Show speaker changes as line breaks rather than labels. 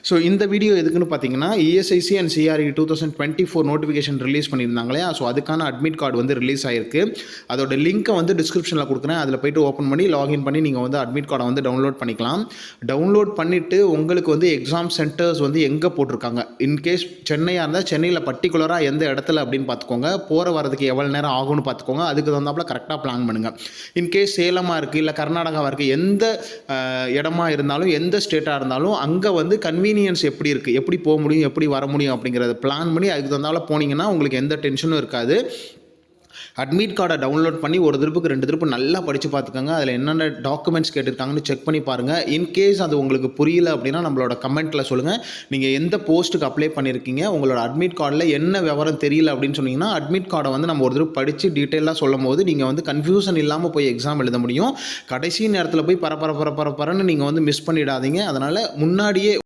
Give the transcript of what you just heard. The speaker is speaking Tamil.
ஸோ இந்த வீடியோ எதுக்குன்னு பார்த்தீங்கன்னா ESIC and CRE 2024 notification release பண்ணியிருந்தாங்க இல்லையா. ஸோ அதுக்கான அட்மிட் கார்டு வந்து ரிலீஸ் ஆயிருக்கு. அதோட லிங்க்கை வந்து டிஸ்கிரிப்ஷனில் கொடுக்குறேன். அதில் போய்ட்டு ஓப்பன் பண்ணி லாகின் பண்ணி நீங்கள் வந்து அட்மிட் கார்டை வந்து டவுன்லோட் பண்ணிக்கலாம். டவுன்லோட் பண்ணிவிட்டு உங்களுக்கு வந்து எக்ஸாம் சென்டர்ஸ் வந்து எங்கே போட்டிருக்காங்க, இன்கேஸ் சென்னையாக இருந்தால் சென்னையில் பர்டிகுலராக எந்த இடத்துல அப்படின்னு பார்த்துக்கோங்க. போகிற வரதுக்கு எவ்வளோ நேரம் ஆகும்னு பார்த்துக்கோங்க. அதுக்கு தகுந்தாப்பில் கரெக்டாக பிளான் பண்ணுங்கள். இன்கேஸ் சேலமாக இருக்குது இல்லை கர்நாடகாவாக இருக்குது, எந்த இடமா இருந்தாலும் எந்த ஸ்டேட்டாக இருந்தாலும் அங்கே வந்து கன்வீனியன்ஸ் எப்படி இருக்குது, எப்படி போக முடியும், எப்படி வர முடியும் அப்படிங்கிறத பிளான் பண்ணி அதுக்கு தகுந்தால போனீங்கன்னா உங்களுக்கு எந்த டென்ஷனும் இருக்காது. அட்மிட் கார்டை டவுன்லோட் பண்ணி ஒரு திருப்புக்கு 2 திருப்பு நல்லா படித்து பார்த்துக்கோங்க. அதில் என்னென்ன டாக்குமெண்ட்ஸ் கேட்டிருக்காங்கன்னு செக் பண்ணி பாருங்கள். இன்கேஸ் அது உங்களுக்கு புரியல அப்படின்னா நம்மளோட கமெண்ட்டில் சொல்லுங்கள். நீங்கள் எந்த போஸ்ட்டுக்கு அப்ளை பண்ணியிருக்கீங்க, உங்களோட அட்மிட் கார்டில் என்ன விவரம் தெரியல அப்படின்னு சொன்னீங்கன்னா அட்மிட் கார்டை வந்து நம்ம ஒரு திருப்பு படித்து டீட்டெயிலாக சொல்லும் போது நீங்கள் வந்து கன்ஃபியூஷன் இல்லாமல் போய் எக்ஸாம் எழுத முடியும். கடைசி நேரத்தில் போய் பரன்னு நீங்கள் வந்து மிஸ் பண்ணிடாதீங்க. அதனால் முன்னாடியே